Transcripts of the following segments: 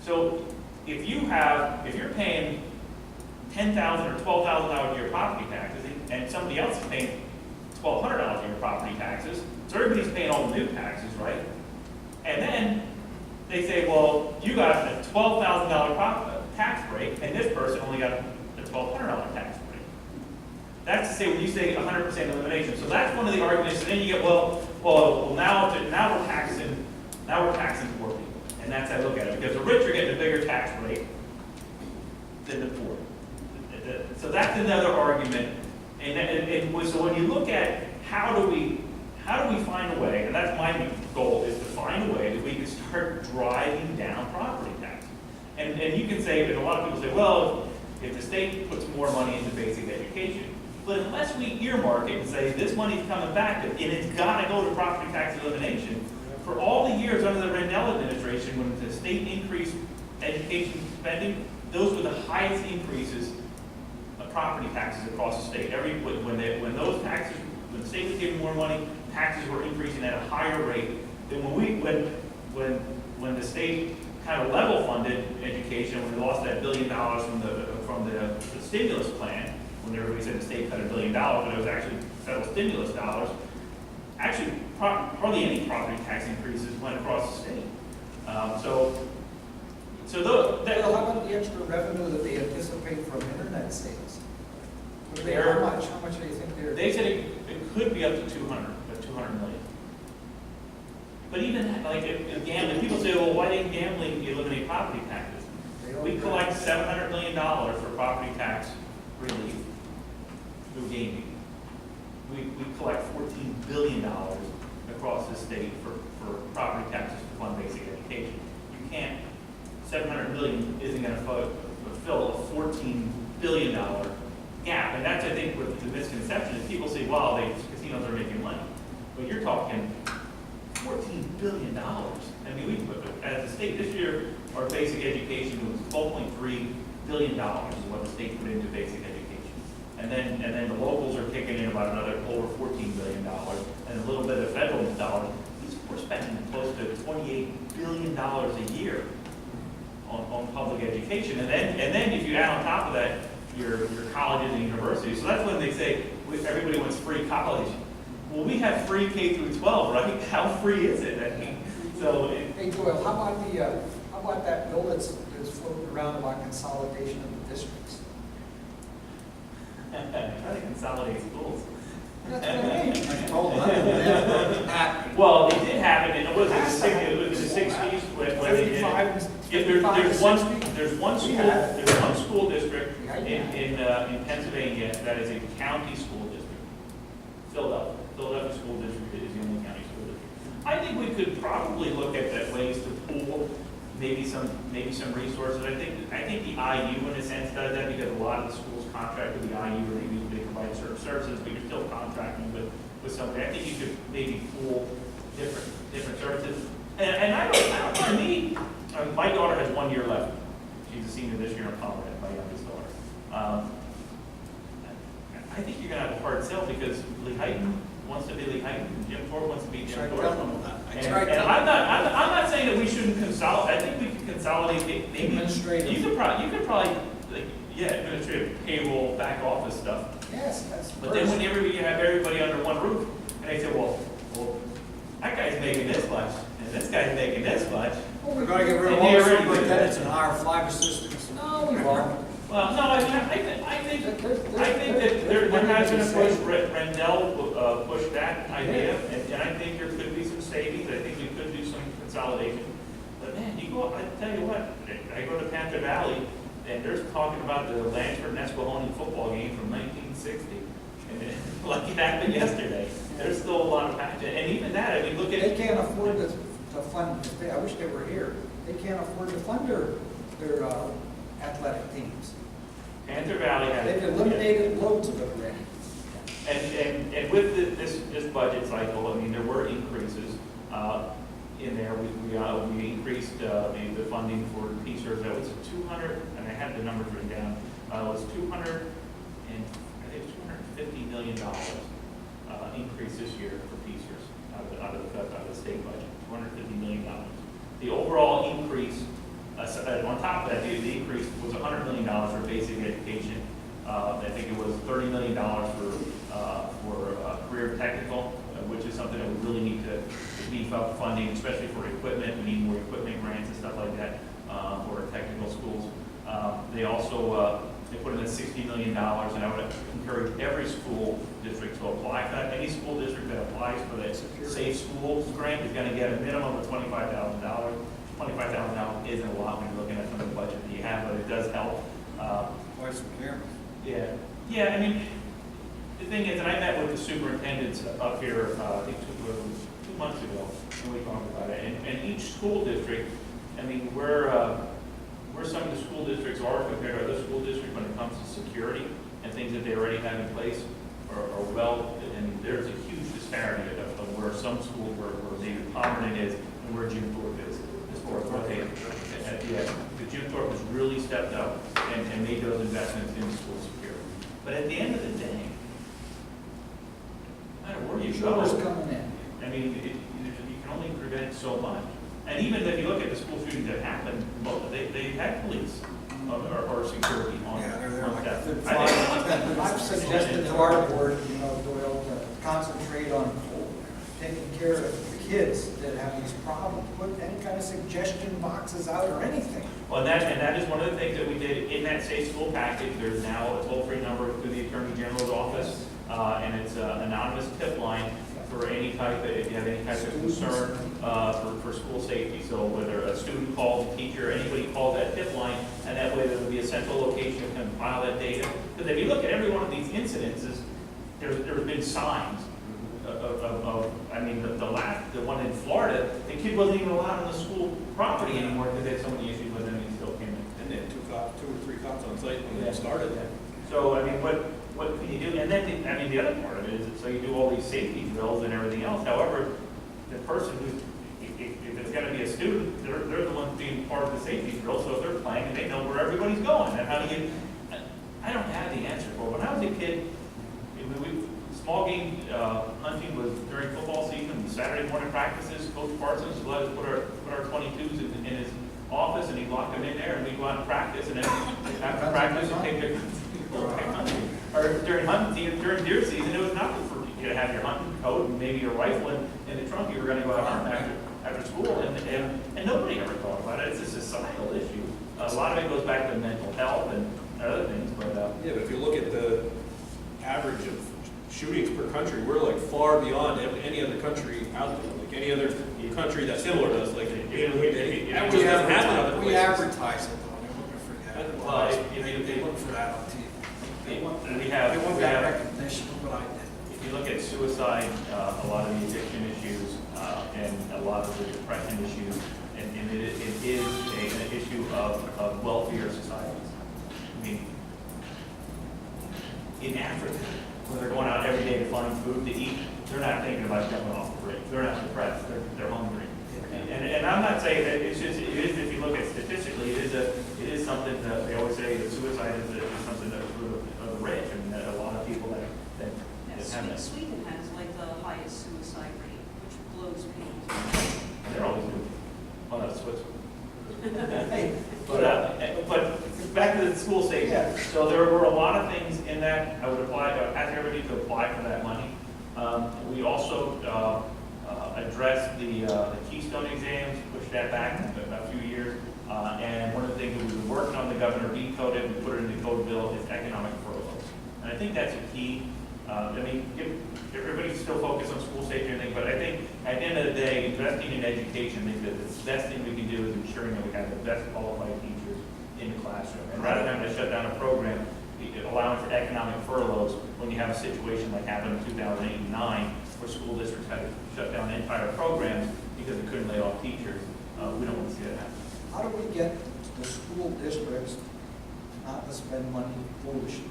So if you're paying $10,000 or $12,000 a year property taxes, and somebody else is paying $1,200 a year property taxes, so everybody's paying all the new taxes, right? And then they say, well, you got a $12,000 tax break, and this person only got a $1,200 tax break. That's to say, when you say 100% elimination. So that's one of the arguments. And then you get, well, now we're taxing poor people, and that's how I look at it, because the rich are getting a bigger tax rate than the poor. So that's another argument. And so when you look at how do we find a way, and that's my goal, is to find a way that we can start driving down property tax. And you can say, and a lot of people say, well, if the state puts more money into basic education, but unless we earmark it and say this money's coming back, and it's got to go to property tax elimination, for all the years under the Rendell administration, when the state increased education spending, those were the highest increases of property taxes across the state. When those taxes, when the state was giving more money, taxes were increasing at a higher rate than when the state kind of level funded education, when we lost that $1 billion from the stimulus plan, when everybody said the state cut $1 billion, but it was actually federal stimulus dollars. Actually, hardly any property tax increases went across the state. How about the extra revenue that they anticipate from internet sales? How much do you think they're? They said it could be up to 200 million. But even like if gambling, people say, well, why didn't gambling eliminate property taxes? We collect $700 million for property tax relief through gaming. We collect $14 billion across the state for property taxes to fund basic education. You can't, $700 million isn't going to fulfill a $14 billion gap. And that's, I think, what the misconception is. People say, well, casinos are making money. But you're talking $14 billion. I mean, as a state, this year, our basic education was $12.3 billion is what the state put into basic education. And then the locals are kicking in about another over $14 billion, and a little bit of federal dollars. We're spending close to $28 billion a year on public education. And then if you add on top of that your colleges and universities, so that's when they say everybody wants free college. Well, we have free K through 12, right? How free is it? I mean, so. Hey, Joel, how about that bill that's floating around about consolidation of the districts? Try to consolidate schools. That's what I mean. I told them. Well, they did have it, and it was the 60s when they did. There's one school district in Pennsylvania that is a county school district. Philadelphia School District is the only county school district. I think we could probably look at ways to pool maybe some resources. I think the IU in a sense does that, because a lot of the schools contract with the IU, or they provide certain services, but you're still contracting with somebody. I think you could maybe pool different services. And I don't for me, my daughter has 1 year left. She's a senior this year in college, my youngest daughter. I think you're going to have a hard sell, because Lee Heighton wants to be Lee Heighton, Jim Thorpe wants to be Jim Thorpe. And I'm not saying that we shouldn't consolidate. I think we can consolidate maybe administrative. You could probably administrative, payroll, back office stuff. Yes, that's. But then whenever you have everybody under one roof, and they say, well, that guy's making this much, and this guy's making this much. Well, we're going to get rid of all the superintendents and hire 5 assistants. No, we aren't. Well, no, I think that there has been a push. Rendell pushed that idea, and I think there could be some savings. I think we could do some consolidation. But man, you go. I tell you what, I go to Panther Valley, and there's talking about the Lansford-Nesquehoning football game from 1960, and like it happened yesterday. There's still a lot of passion, and even that. I mean, look at. They can't afford to fund. I wish they were here. They can't afford to fund their athletic teams. Panther Valley has. They've eliminated loads of it already. And with this budget cycle, I mean, there were increases in there. We increased the funding for PSERS. That was 200, and I had the numbers written down. It was $250 million increase this year for PSERS out of the state budget. $250 million. The overall increase, for career technical, which is something that we really need to beef up funding, especially for equipment. We need more equipment grants and stuff like that for technical schools. They also they put in $60 million, and I would encourage every school district to apply for that. Any school district that applies for the Safe Schools grant is going to get a minimum of $25,000. $25,000 isn't a lot when you're looking at some of the budget that you have, but it does help. Why some cameras? Yeah, yeah. I mean, the thing is, and I met with the superintendents up here, I think 2 months ago, and we talked about it. And each school district, I mean, where some of the school districts are compared to other school districts when it comes to security and things that they already have in place are well, and there's a huge disparity of where some schools, where David Pomerant is and where Jim Thorpe is, as far as what they, the Jim Thorpe has really stepped up and made those investments in school security. But at the end of the day, no matter where you go, coming in. I mean, you can only prevent so much. And even if you look at the school shootings that happened, they had police or security on staff. I've suggested to our board, Doyle, to concentrate on taking care of the kids that have these problems, put any kind of suggestion boxes out or anything. Well, and that is one of the things that we did in that safe school package. There's now a toll-free number through the Attorney General's office, and it's an anonymous tip line for any type, if you have any type of concern for school safety. So whether a student calls, a teacher, anybody calls that tip line, and that way there will be a central location that can compile that data. Because if you look at every one of these incidences, there's been signs I mean, the one in Florida, the kid wasn't even allowed on the school property anymore because they had so many issues with him, and he still came in. And they had two or three cops on site when they started. Yeah. So, I mean, what can you do? And then, I mean, the other part of it is, so you do all these safety drills and everything else. However, the person who's, if it's going to be a student, they're the ones being part of the safety drill. So if they're playing, and they know where everybody's going. And how do you, I don't have the answer for it. When I was a kid, small game hunting was during football season, Saturday morning practices. Coach Parsons would let us put our 22s in his office, and he'd lock them in there, and we'd go out and practice. And then after practice, we'd take their hunting. Or during deer season, it was nothing for you to have your hunting coat and maybe your rifle in the trunk. You were going to go out hunting after school, and nobody ever thought about it. It's a societal issue. A lot of it goes back to mental health and other things. But yeah, but if you look at the average of shootings per country, we're like far beyond any other country out there. Like any other country that's similar to us. Like we advertise it though. They're looking for that. Well, they look for that on TV. They want we that have recognition of what I did. If you look at suicide, a lot of the addiction issues, and a lot of the depression issues, and it is an issue of wealthier societies. I mean, in Africa, when they're going out every day to find food to eat, they're not thinking about jumping off the bridge. They're not depressed. They're hungry. And I'm not saying that it's just, it is, if you look at statistically, it is something that they always say that suicide is something that's of the rich, and that a lot of people that have that. Sweden has like the highest suicide rate, which blows me. They're always good. Oh, that's Switzerland. Hey, But back to the school safety. Yeah. So there were a lot of things in that. I would ask everybody to apply for that money. We also addressed the Keystone exams, pushed that back a few years. And one of the things that we've been working on, the governor vetoed it, we put it in the code bill, is economic furloughs. And I think that's a key. I mean, everybody's still focused on school safety and everything, but I think at the end of the day, investing in education, because the best thing we can do is ensuring that we have the best qualified teachers in the classroom. And rather than to shut down a program, allowing for economic furloughs when you have a situation like happened in 2008 and 2009, where school districts had to shut down entire programs because they couldn't lay off teachers. We don't want to see that happen. how do we get the school districts not to spend money foolishly?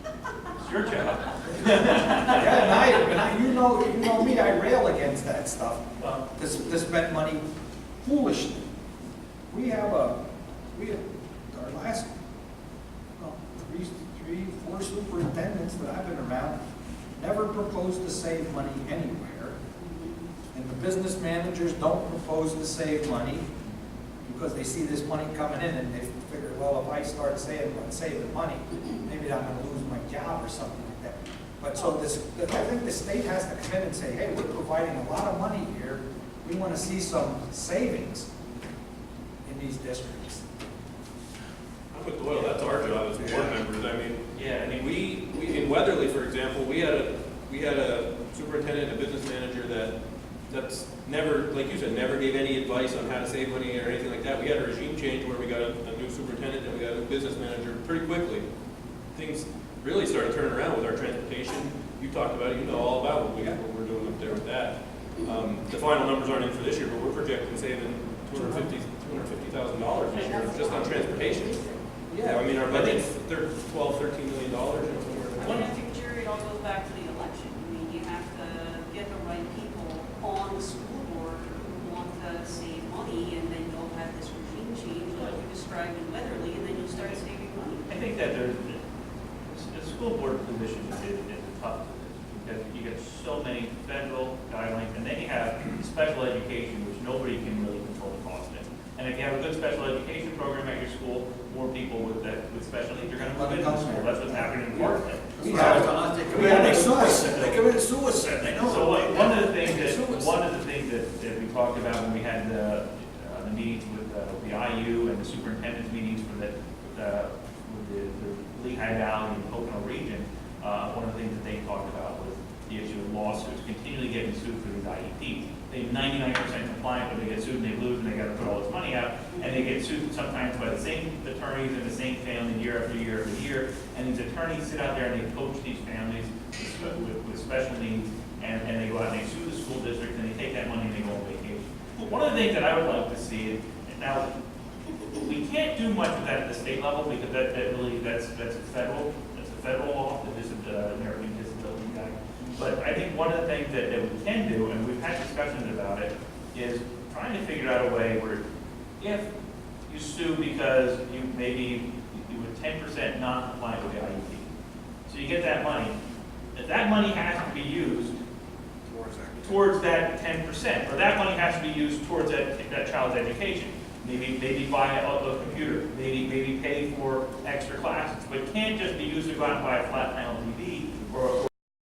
It's your job. Yeah, and you know me, I rail against that stuff, to spend money foolishly. We have our last, four superintendents that I've been around never proposed to save money anywhere. And the business managers don't propose to save money because they see this money coming in and they figure, well, if I start saving money, maybe I'm going to lose my job or something like that. But so this, I think the state has to come in and say, hey, we're providing a lot of money here. We want to see some savings in these districts. I'm with Doyle, that's our job as board members. I mean, Yeah, I mean, we, in Weatherly, for example, we had a superintendent, a business manager that's never, like you said, never gave any advice on how to save money or anything like that. We had a regime change where we got a new superintendent and we got a new business manager pretty quickly. Things really started turning around with our transportation. You talked about it, you know all about what we're doing up there with that. The final numbers aren't in for this year, but we're projecting saving $250,000 this year just on transportation. Yeah, I mean, our budget's $12, $13 million, you know, somewhere in And I there. think, Jerry, it all goes back to the election. I mean, you have to get the right people on the school board who want to save money, and then you'll have this regime change like you described in Weatherly, and then you'll start saving money. I think that the school board position is a tough position, because you get so many federal guidelines, and then you have special education, which nobody can really control the cost in. And if you have a good special education program at your school, more people with special needs are gonna move into the school. That's what's happening in Portland. We have, they committed suicide, they know. So one of the things that we talked about when we had the meetings with the IU and the superintendent's meetings for with the Lehigh Valley and Pocono region, one of the things that they talked about was the issue of lawsuits, continually getting sued for these IEPs. They're 99% compliant, but they get sued and they lose and they gotta put all this money out, and they get sued sometimes by the same attorneys and the same family year after year after year, and these attorneys sit out there and they coach these families with special needs, and they go out and they sue the school district, and they take that money and they go on vacation. One of the things that I would like to see is, now, we can't do much with that at the state level, because that's a federal law, the American Disability Act. But I think one of the things that we can do, and we've had discussions about it, is trying to figure out a way where if you sue because you were 10% non-compliant with the IEP, so you get that money, that money has to be used towards that 10%, or that money has to be used towards that child's education. Maybe buy a computer, maybe pay for extra classes, but it can't just be used to go out and buy a flat panel TV or